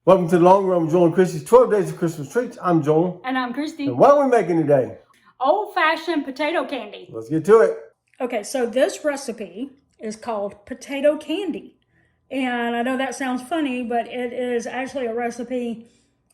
Welcome to the Long Run with Joel and Christy's 12 Days of Christmas Treats. I'm Joel. And I'm Christy. And what are we making today? Old-fashioned potato candy. Let's get to it. Okay, so this recipe is called potato candy. And I know that sounds funny, but it is actually a recipe,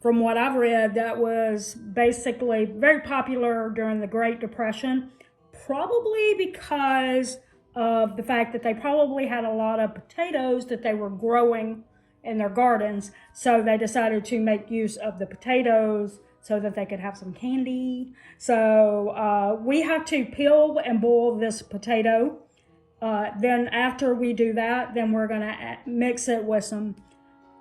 from what I've read, that was basically very popular during the Great Depression, probably because of the fact that they probably had a lot of potatoes that they were growing in their gardens. So they decided to make use of the potatoes so that they could have some candy. So we have to peel and boil this potato. Then after we do that, then we're gonna mix it with some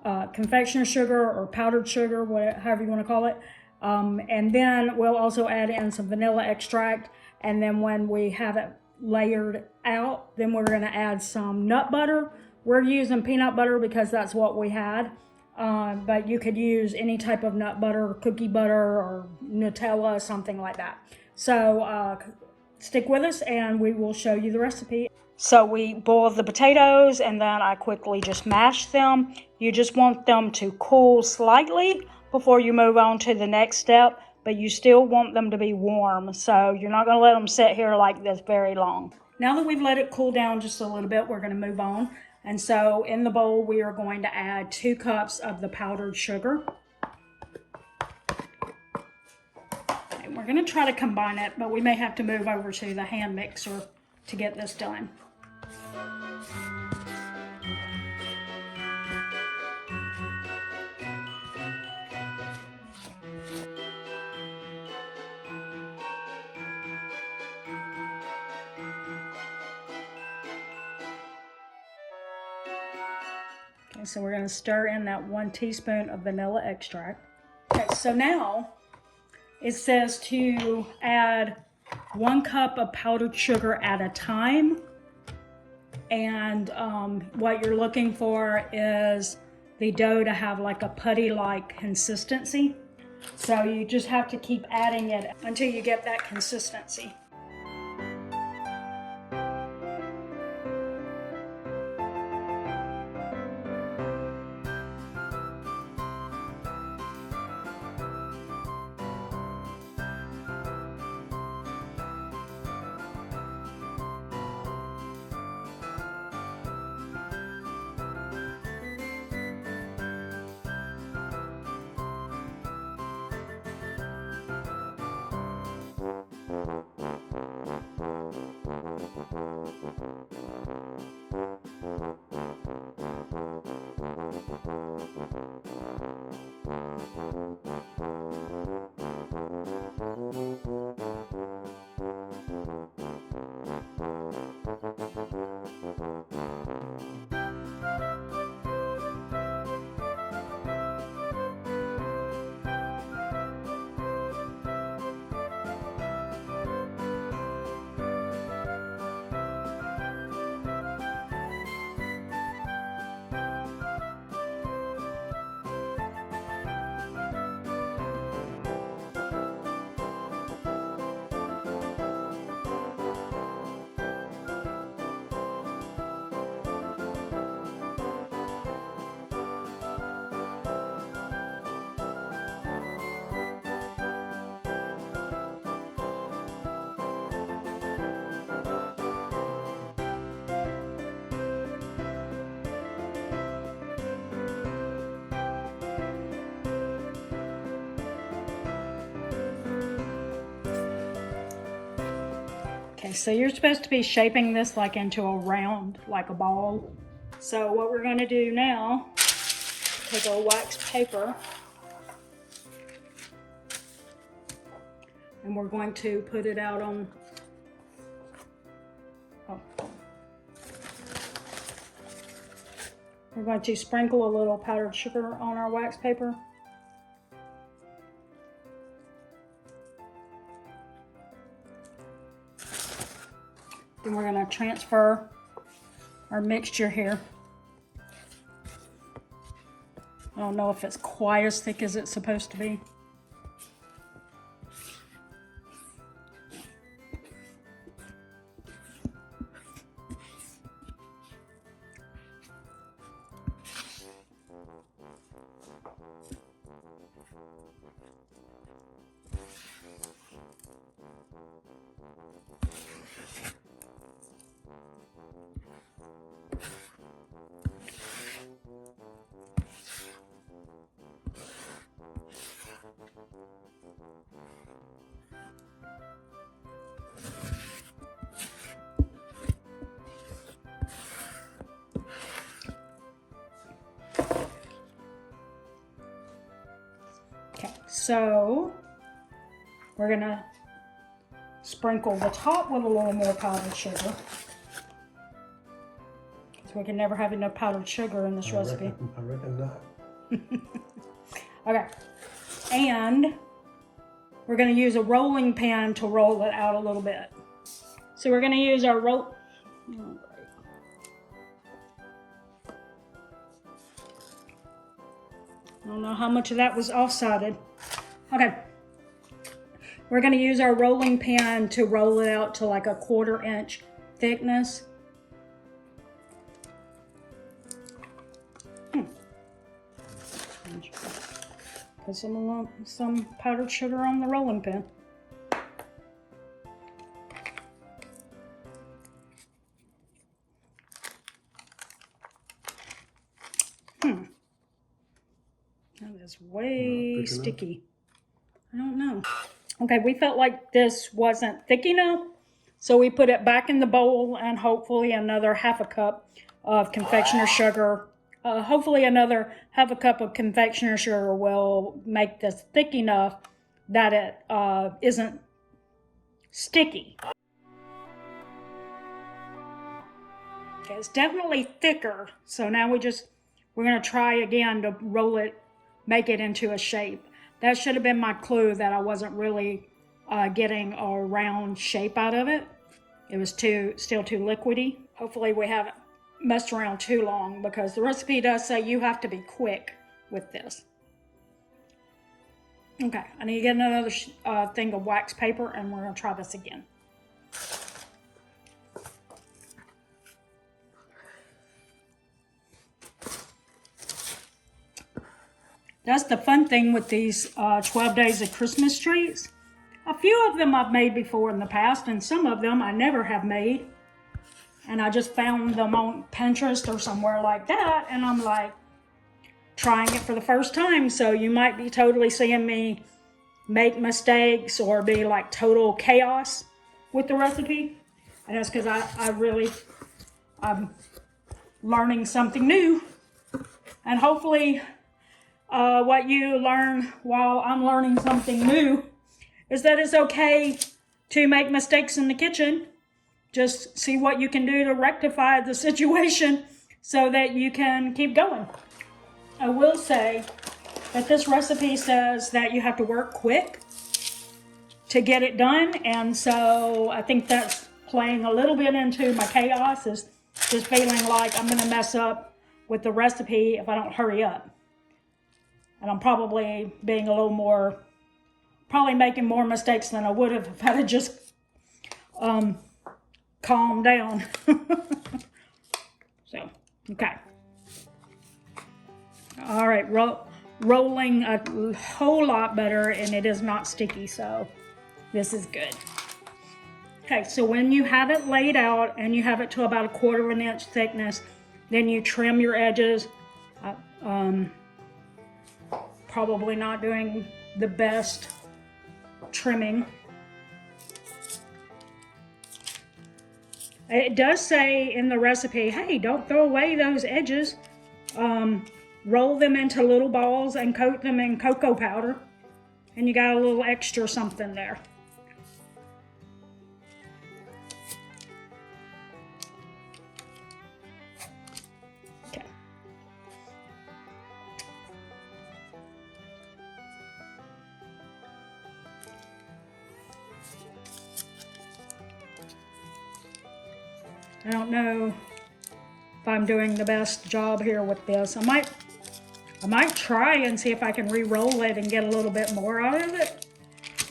confectioner sugar or powdered sugar, however you want to call it. And then we'll also add in some vanilla extract. And then when we have it layered out, then we're going to add some nut butter. We're using peanut butter because that's what we had. But you could use any type of nut butter, cookie butter, or Nutella, something like that. So stick with us and we will show you the recipe. So we boil the potatoes and then I quickly just mash them. You just want them to cool slightly before you move on to the next step, but you still want them to be warm. So you're not going to let them sit here like this very long. Now that we've let it cool down just a little bit, we're going to move on. And so in the bowl, we are going to add 2 cups of the powdered sugar. And we're going to try to combine it, but we may have to move over to the hand mixer to get this done. Okay, so we're going to stir in that 1 teaspoon of vanilla extract. Okay, so now it says to add 1 cup of powdered sugar at a time. And what you're looking for is the dough to have like a putty-like consistency. So you just have to keep adding it until you get that consistency. Okay, so you're supposed to be shaping this like into a round, like a ball. So what we're going to do now, take a wax paper, and we're going to put it out on, we're going to sprinkle a little powdered sugar on our wax paper. Then we're going to transfer our mixture here. I don't know if it's quite as thick as it's supposed to be. Okay, so we're gonna sprinkle the top with a little more powdered sugar. So we can never have enough powdered sugar in this recipe. I reckon not. Okay, and we're gonna use a rolling pin to roll it out a little bit. So we're gonna use our roll. I don't know how much of that was offsided. Okay. We're going to use our rolling pin to roll it out to like a 1/4 inch thickness. Put some powdered sugar on the rolling pin. That is way sticky. I don't know. Okay, we felt like this wasn't thick enough, so we put it back in the bowl and hopefully another 1/2 cup of confectioner sugar. Hopefully another 1/2 cup of confectioner sugar will make this thick enough that it isn't sticky. Okay, it's definitely thicker, so now we're gonna try again to roll it, make it into a shape. That should have been my clue that I wasn't really getting a round shape out of it. It was still too liquidy. Hopefully we haven't messed around too long, because the recipe does say you have to be quick with this. Okay, I need to get another thing of wax paper, and we're gonna try this again. That's the fun thing with these 12 Days of Christmas treats. A few of them I've made before in the past, and some of them I never have made. And I just found them on Pinterest or somewhere like that, and I'm like trying it for the first time. So you might be totally seeing me make mistakes or be like total chaos with the recipe. And that's because I'm learning something new. And hopefully what you learn while I'm learning something new is that it's okay to make mistakes in the kitchen. Just see what you can do to rectify the situation so that you can keep going. I will say that this recipe says that you have to work quick to get it done, and so I think that's playing a little bit into my chaos, is just feeling like I'm gonna mess up with the recipe if I don't hurry up. And I'm probably being a little more, probably making more mistakes than I would have if I had just calmed down. So, okay. All right, rolling a whole lot better, and it is not sticky, so this is good. Okay, so when you have it laid out and you have it to about 1/4 inch thickness, then you trim your edges. Probably not doing the best trimming. It does say in the recipe, hey, don't throw away those edges. Roll them into little balls and coat them in cocoa powder, and you got a little extra something there. Okay. I don't know if I'm doing the best job here with this. I might try and see if I can re-roll it and get a little bit more out of it,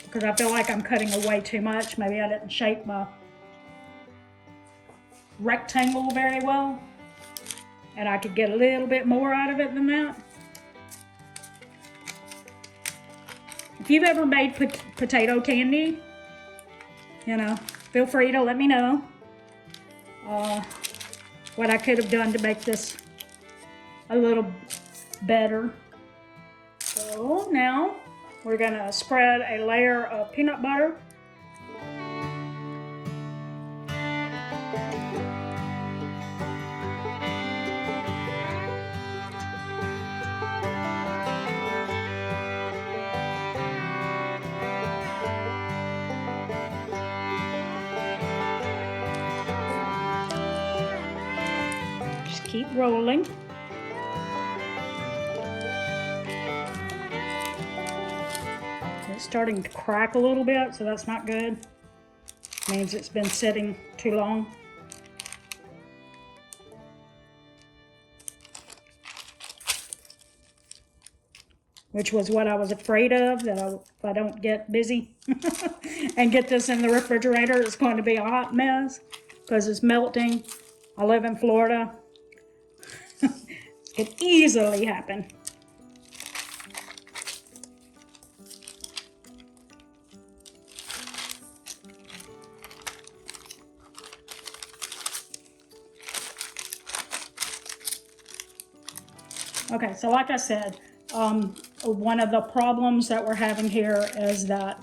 because I feel like I'm cutting away too much. Maybe I didn't shape my rectangle very well, and I could get a little bit more out of it than that. if you've ever made potato candy, you know, feel free to let me know what I could have done to make this a little better. So now we're gonna spread a layer of peanut butter. Just keep rolling. It's starting to crack a little bit, so that's not good. Means it's been sitting too long. Which was what I was afraid of, that if I don't get busy and get this in the refrigerator, it's going to be a hot mess because it's melting. I live in Florida. It could easily happen. Okay, so like I said, one of the problems that we're having here is that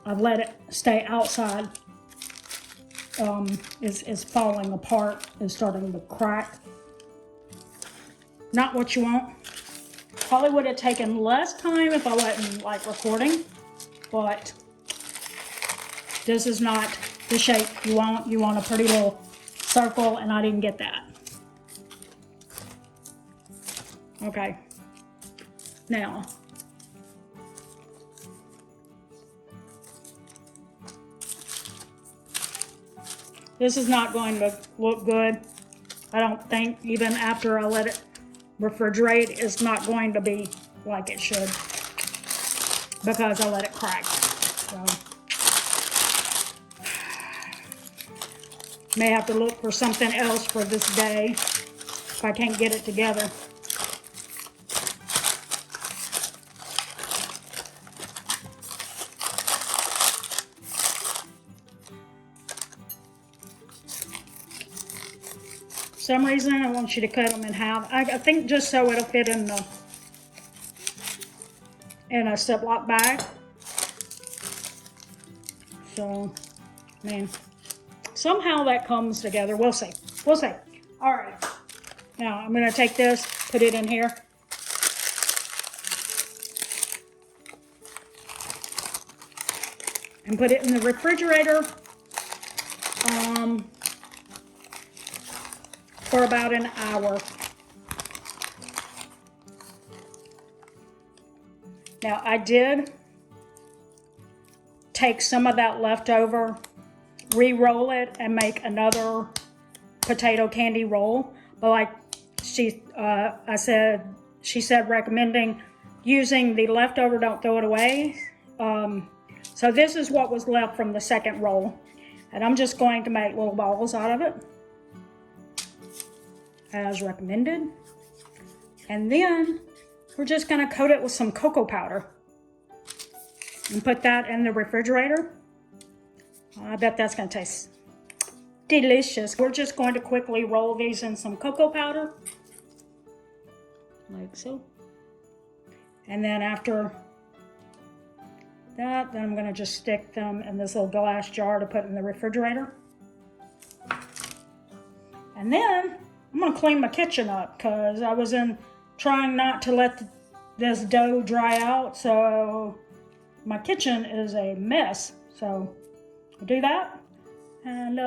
I've let it stay outside. Is falling apart, is starting to crack. Not what you want. Probably would have taken less time if I wasn't like recording, but this is not the shape you want. You want a pretty little circle, and I didn't get that. Okay. Now, this is not going to look good. I don't think, even after I let it refrigerate, it's not going to be like it should because I let it crack. So, may have to look for something else for this day if I can't get it together. For some reason, I want you to cut them in half. I think just so it'll fit in a Ziploc bag. So, man, somehow that comes together. We'll see. We'll see. All right. Now I'm gonna take this, put it in here. And put it in the refrigerator for about an hour. Now I did take some of that leftover, re-roll it, and make another potato candy roll. But like she said recommending using the leftover, don't throw it away. So this is what was left from the second roll. And I'm just going to make little balls out of it, as recommended. And then we're just gonna coat it with some cocoa powder and put that in the refrigerator. I bet that's gonna taste delicious. We're just going to quickly roll these in some cocoa powder, like so. And then after that, then I'm gonna just stick them in this little glass jar to put in the refrigerator. And then I'm gonna clean my kitchen up because I was trying not to let this dough dry out, so my kitchen is a mess. So I'll do that, and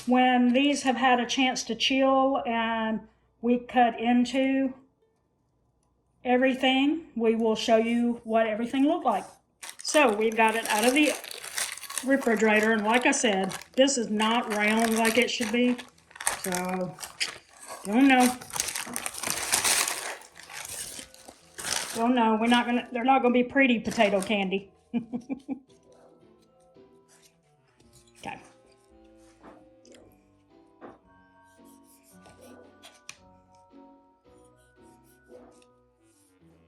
when these have had a chance to chill and we cut into everything, we will show you what everything looked like. So we've got it out of the refrigerator, and like I said, this is not round like it should be, so don't know. Don't know. They're not gonna be pretty potato candy. Okay.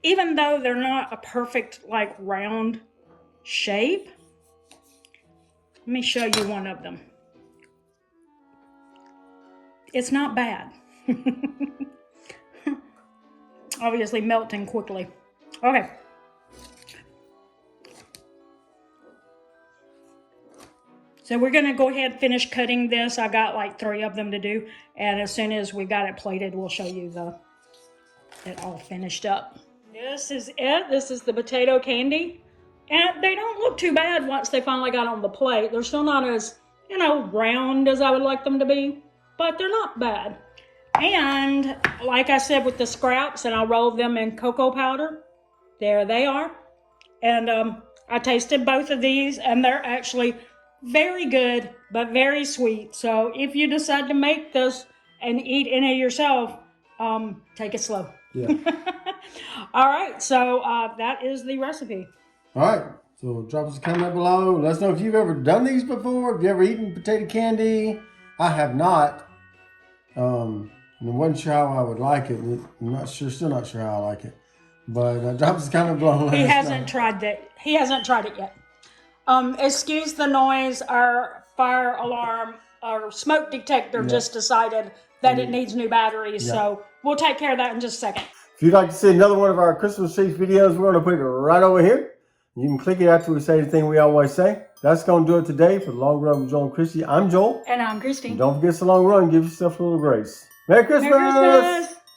even though they're not a perfect like round shape, let me show you one of them. It's not bad. Obviously melting quickly. Okay. So we're going to go ahead and finish cutting this. I got like 3 of them to do. And as soon as we got it plated, we'll show you it all finished up. This is it. This is the potato candy. And they don't look too bad once they finally got on the plate. They're still not as, round as I would like them to be. But they're not bad. And like I said with the scraps, and I rolled them in cocoa powder. There they are. And I tasted both of these, and they're actually very good, but very sweet. So if you decide to make this and eat any yourself, take it slow. Yeah. All right, so that is the recipe. All right. So drop us a comment below. Let us know if you've ever done these before. Have you ever eaten potato candy? I have not. And I wasn't sure how I would like it. I'm still not sure how I like it. But drop us a comment below. He hasn't tried it. He hasn't tried it yet. Excuse the noise. Our fire alarm, our smoke detector just decided that it needs new batteries. So we'll take care of that in just a second. If you'd like to see another one of our Christmas treats videos, we're going to put it right over here. You can click it after we say the thing we always say. That's going to do it today for the Long Run with Joel and Christy. I'm Joel. And I'm Christy. And don't forget the long run. Give yourself a little grace. Merry Christmas! Merry Christmas!